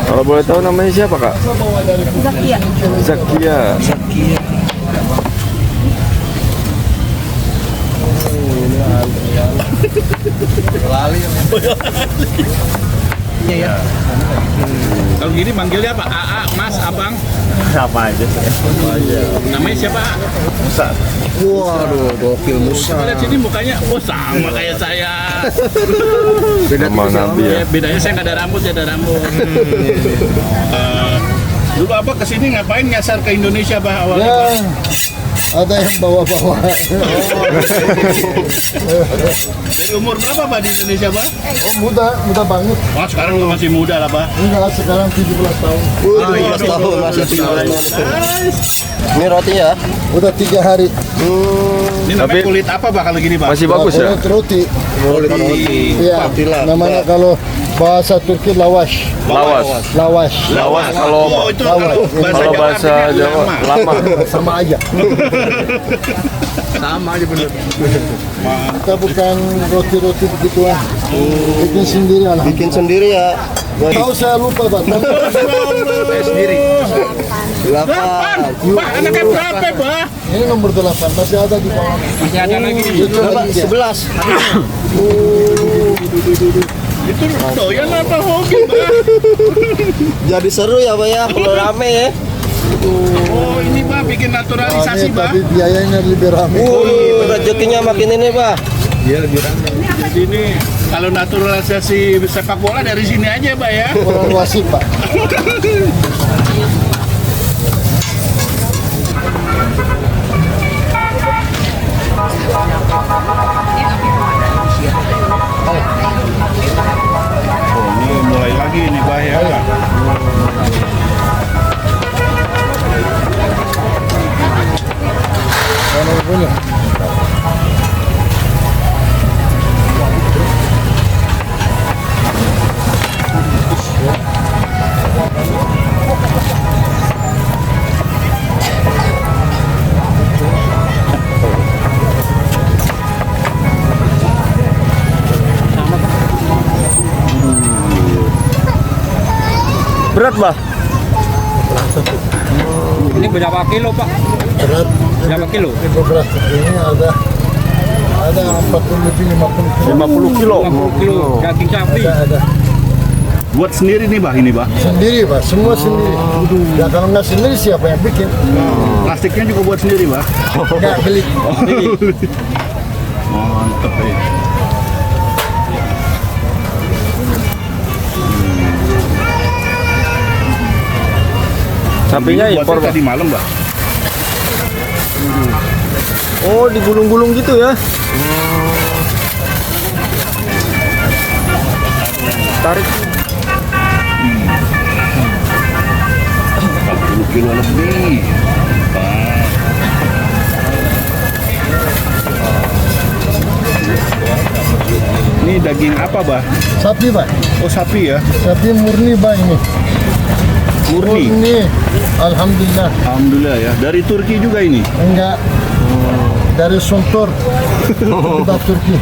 Kalau boleh tahu namanya siapa, Kak? Zakia. Zakia. Ya. Kalau gini manggilnya apa? AA, Mas, Abang? Apa aja? Namanya siapa? Musa. Waduh, gokil Musa. Lihat sini mukanya, oh sama kayak saya. Beda Sama Nabi ya. Bedanya saya nggak ada rambut, ya ada rambut. Dulu Abah kesini ngapain nyasar ke Indonesia, Bah, awalnya? Ya, Bah? ada yang bawa-bawa. Dari umur berapa, Bah, di Indonesia, Bah? Oh, muda banget. Wah, sekarang lu masih muda lah, Bah. Enggak, sekarang 17 tahun. 17 tahun masih 17 tahun. Ini roti ya? Udah 3 hari. Ini namanya Tapi- kulit apa, Bah, kalau gini, Bah? Masih bagus ya? Kulit roti. Roti. Iya, namanya kalau bahasa Turki lawash. Lawas. Lawash. Lawas kalau Oh, itu Lawas. kalau bahasa artinya Jawa lama. lama. Sama aja. Sama aja bener. Kita bukan roti-roti begituan. Bikin sendiri lah. Bikin sendiri ya? Tahu saya lupa, Pak. Saya sendiri. 8. Bah, anaknya berapa, Bah? Ini nomor 8, masih ada di bawah. Masih ada lagi. Itu lagi dia. 11. Itu doyan apa hobi, Bah? Jadi seru ya Pak ya, kalau rame ya. Oh, ini, Bah, bikin naturalisasi, Bah. Tapi biayanya lebih ramai. Rezekinya makin ini Pak. Jadi ini kalau naturalisasi sepak bola dari sini aja, Pak, ya. Orang wasit, Pak. Oh, ini mulai lagi nih, Pak, ya. Mana punya? Berat, Bah? Ini berapa kilo, Pak? Berat. Berapa kilo? Itu berat. Ini ada 40 lebih 50 kilo. 50 kilo. 50 kilo daging sapi. Ada. Buat sendiri nih, Bah, ini, Bah. Sendiri, Pak. Semua sendiri. Ya kalau nggak sendiri siapa yang bikin? Plastiknya juga buat sendiri, Bah. Nggak beli. Mantep, ya. Sapinya Ini impor, buatnya Bah. tadi malam, Bah. Oh, digulung-gulung gitu ya? Tarik. 40 kilo lebih. Bah. Ini daging apa, Bah? Sapi, Pak. Oh, sapi ya? Sapi murni, Pak, ini. Murni. Alhamdulillah. Alhamdulillah ya. Dari Turki juga ini. Enggak. Dari Suntur. Kita Turki.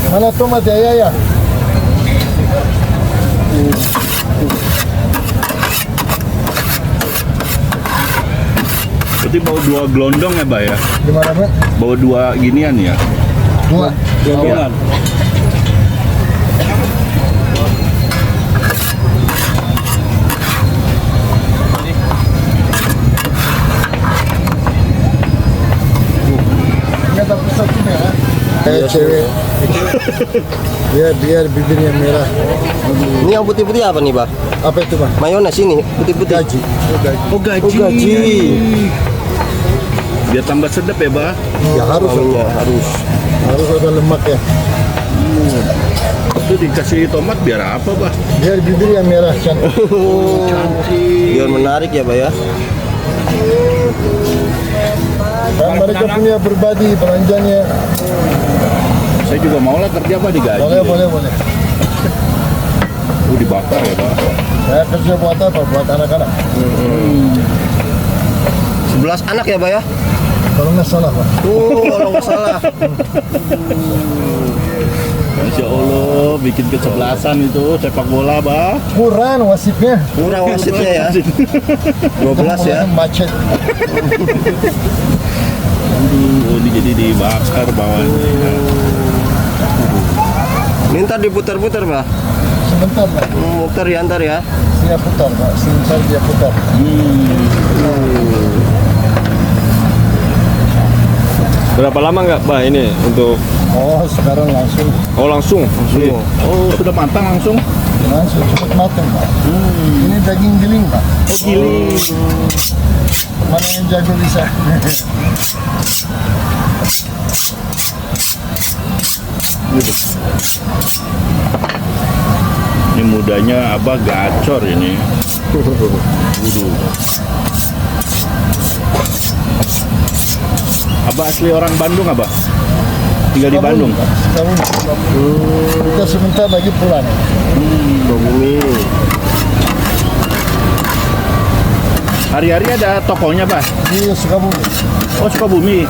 Mana tomat ya? Berarti bawa 2 gelondong ya, Bah, ya? Gimana, Pak? Bawa 2 ginian ya? 2. Gelondongan. Enggak dapat satunya ya. Kayak cewek. Biar bibirnya merah. Ini yang putih-putih apa nih Pak? Apa itu, Pak? Mayones ini, putih-putih. Gaji. Oh gaji. Biar tambah sedap ya, Bah? Ya harus. Iya, harus. Harus ada lemak ya. Itu dikasih tomat biar apa, Bah? Biar bibir yang merah cantik. Biar menarik ya Pak ya. Dan mereka punya berbagi belanjanya. Saya juga mau lah kerja, Pak, digaji. Boleh. Dibakar ya, Pak. Saya kerja buat apa? Buat anak-anak. 11 anak ya, Pak ya? Kalau nggak salah, Pak. Kalau nggak salah. Masya Allah, bikin kesebelasan itu sepak bola, Bah. Kurang wasitnya. Kurang wasitnya ya. 12 ya. Macet. Aduh, ini jadi dibakar bawahnya. Minta diputar-putar, Pak. Sebentar, Pak. Muter ya, antar ya. Dia putar, Pak. Sebentar dia putar. Berapa lama nggak, Bah, ini untuk... Oh, sekarang langsung. Oh, langsung? Oh, sudah matang langsung. Langsung cepat matang, Pak. Ini daging giling, Pak. Oh, giling. Mana yang jago bisa. Ini mudanya Abah gacor ini. Waduh. Abah asli orang Bandung, Abah? Tinggal di Bandung? Pak. Kita sebentar lagi pulang. Bumi. Hari-hari ada tokonya, Pak? Di Sukabumi. Oh, Sukabumi.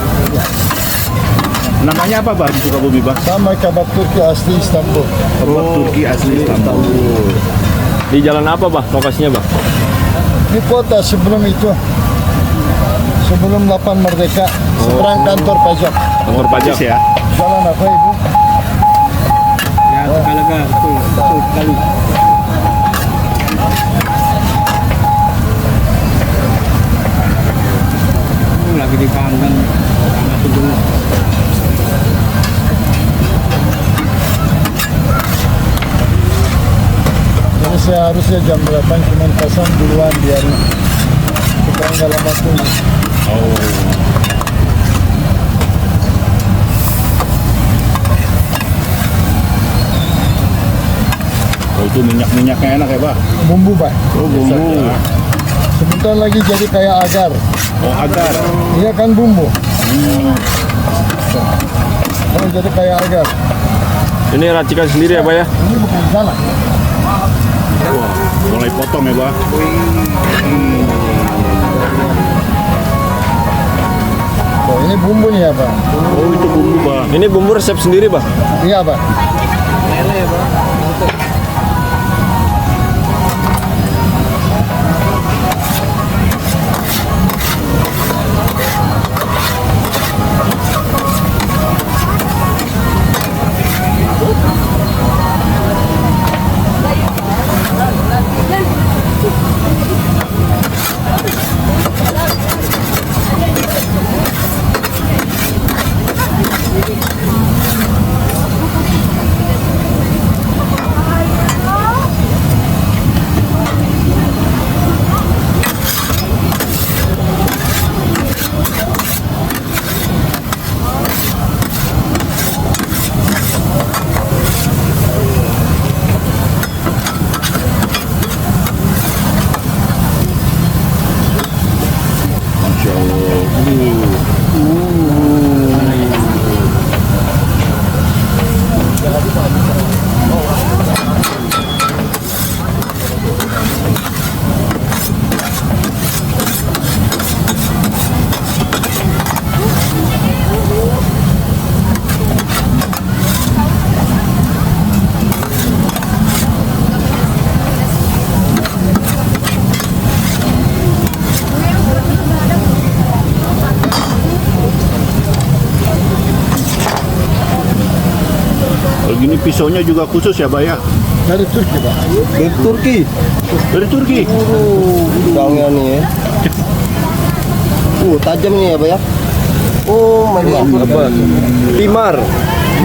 Namanya apa, Pak, di Sukabumi, Pak? Sama kebab Turki asli Istanbul. Kebab Turki asli Istanbul. Di jalan apa, Bah, lokasinya, Bah? Di kota sebelum itu. Sebelum 8 Merdeka. Seberang kantor pajak. Kantor pajak. Bagus ya. Jalan apa, Ibu? Ya, Tegalega, betul sekali. Lagi dipanggang sama sebelum. Jadi saya harusnya jam 8 cuman pasang duluan biar kita nggak lama tunggu. Oh, itu minyak-minyaknya enak ya, Pak? Bumbu, Pak. Oh, bumbu. Sebentar lagi jadi kayak agar. Oh, agar. Iya kan bumbu. Kalau jadi kayak agar. Ini racikan sendiri ya, Bah, ya? Ini bukan salak. Wah, mulai potong ya, Pak? Oh, ini bumbu nih ya, Pak. Oh, itu bumbu, Pak. Ini bumbu resep sendiri, Bah? Iya, Pak. Lele, Pak. Masya Allah. Kalau gini pisaunya juga khusus ya, Pak, ya? Dari Turki, Pak. Dari Turki. Dari Turki? Udangnya nih ya. Tajam nih ya, Pak ya. Oh, mantap. Apa? Timar.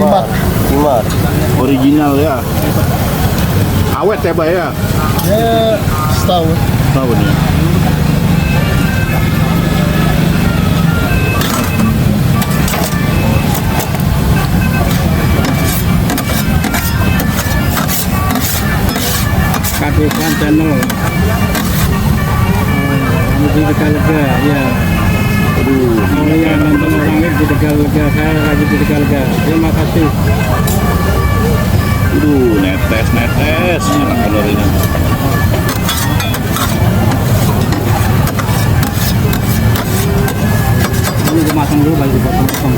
Limat. Timar. Original ya. Awet ya, Pak, ya? Ya, setahun. Tahun ya. Kadikan channel. Ini di Tegalega, ya. Kalau yang nonton orangnya di Tegalega, saya lagi di Tegalega. Terima kasih. Netes. Enak bener ini. dipotong dulu, baru dipotong-potong.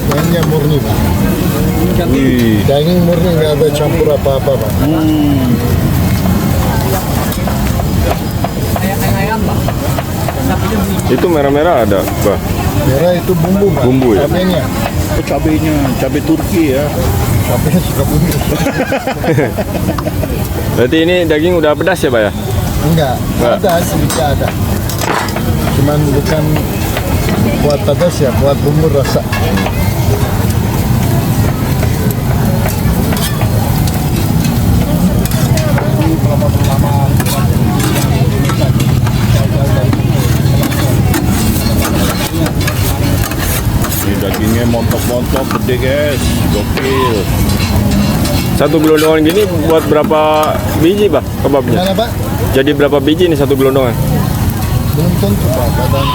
Dagingnya murni Pak. Wih, Daging murni, nggak ada campur apa-apa Pak. itu merah-merah ada, Bah. Merah itu bumbu Pak. Bumbu ya? Cabenya. Oh, cabenya, cabai Turki ya. Cabenya suka bumbu. Berarti ini daging udah pedas ya, Pak ya? Enggak, Nggak. ada sedikit ada. Cuman bukan buat pedas ya, buat bumbu rasa. Ini dagingnya montok-montok gede guys, gokil. Satu gelondongan gini buat berapa biji, Bah, kebabnya? Gimana Pak? Jadi berapa biji nih satu gelondongan? Belum tentu Pak, kadang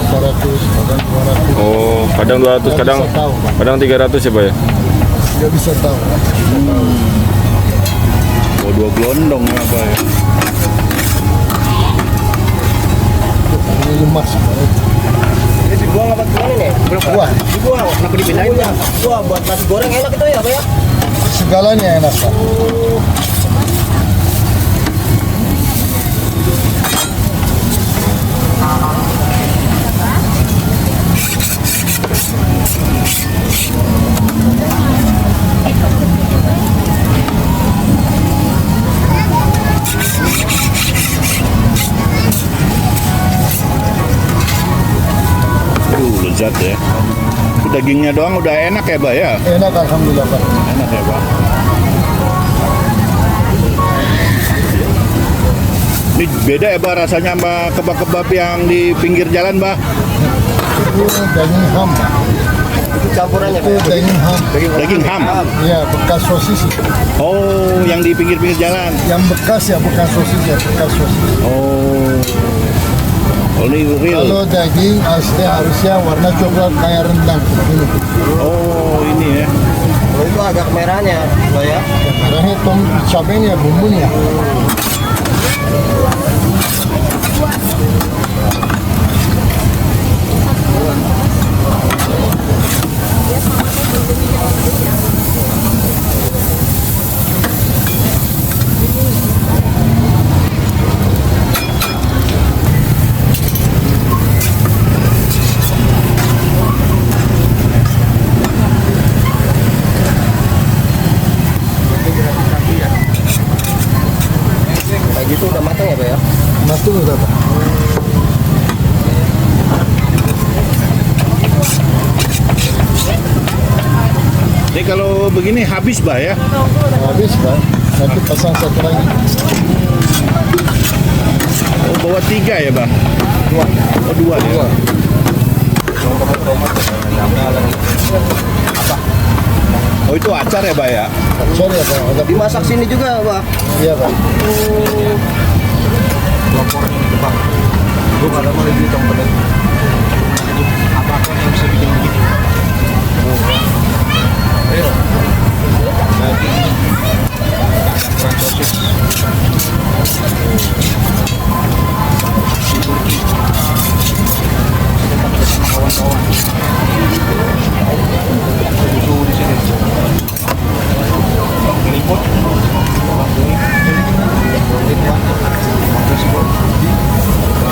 100, kadang 200. Oh, kadang 200, Nggak kadang bisa tahu, Pak. kadang 300 ya, Pak ya? Nggak bisa tahu. Oh, 2 gelondong ya Pak ya. Ini lemas Pak. Ini dibuang apa gimana nih? Wah, Dibuang. Kenapa dipindahin? Wah, buat nasi goreng enak itu ya, Pak ya? segalanya enak Pak. Lezat ya. Itu dagingnya doang udah enak ya Pak ya? Enak alhamdulillah Pak. Enak ya Pak. Ini beda ya Pak rasanya sama kebab-kebab yang di pinggir jalan Pak? Itu daging ham Pak. Itu campurannya, Itu Pak. daging ham. Daging ham? Iya, bekas sosis. Oh, yang di pinggir-pinggir jalan? Yang bekas ya, bukan sosis ya, bekas sosis. Oh. Oh, ini real? Kalau daging asli harusnya warna coklat kayak rendang. Ini. Oh, ini ya. Oh, itu agak merahnya, Pak ya. Merahnya tom cabenya, bumbunya. Kayak gitu udah matang ya, Pak ya? Masuk udah Pak. Ini kalau begini habis Pak ya? Habis Pak. Nanti pasang satu lagi. Oh, bawa 3 ya Pak? Oh, 2 ya? Oh, itu acar ya Pak ya? Sorry ya Pak. Ada Dimasak sini juga, Pak. iya Pak.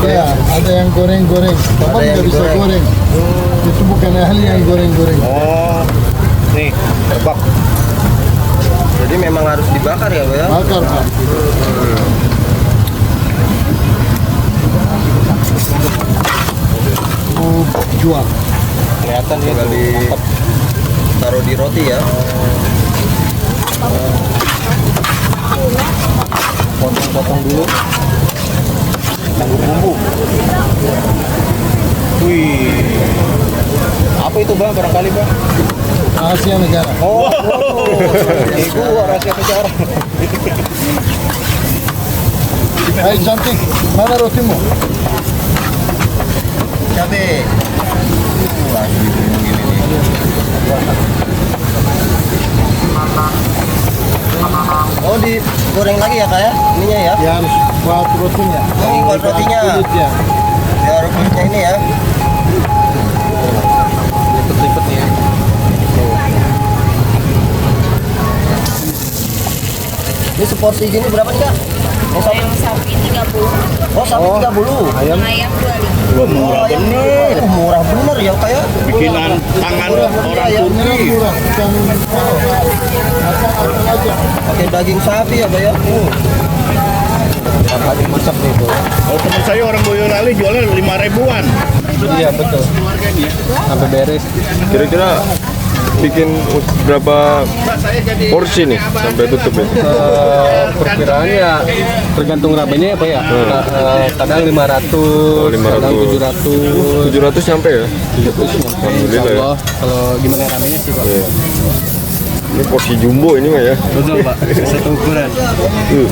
Ya, ada yang goreng-goreng. Bapak yang nggak bisa digoreng. goreng. Itu bukan ahli yang goreng-goreng. Oh, nih, terbak. Jadi memang harus dibakar ya, Pak ya? Bakar Pak. Jual. Kelihatan ya, tinggal taruh di roti ya. Potong-potong dulu. Campur bumbu. Wih, Apa itu, Bang? Barangkali, Bang? Rahasia negara. Oh, itu rahasia sejarah. Hai cantik, mana rotimu? Cabe. Wah, gini nih. Oh, digoreng lagi ya kak ya? Ininya ya? Ya harus buat rotinya. Oh, buat rotinya. Kulitnya. Biar kulitnya ini ya. Lipet-lipet nih ya. Ini seporsi gini berapa nih kak? Yang sapi 30, Oh, sapi 30. ayam 25. Wah, murah bener. Murah bener ya kayak. Bikinan tangan orang Turki. Murah, bukan asal aja. Pakai daging sapi ya, Pak ya. Lagi masak nih, Bu. Oh, teman saya orang Boyolali jualnya 5 ribuan. Iya, betul. Sampai beres. Kira-kira bikin berapa Mbak, saya jadi porsi nih sampai tutup ya? Perkiraannya tergantung rabenya ya Pak ya. Kadang 500, 500. kadang 700. 700 nyampe ya? Alhamdulillah ya. Allah, kalau gimana ramenya sih Pak. Iya. Ini porsi jumbo ini mah ya. Betul Pak, satu ukuran. Tuh.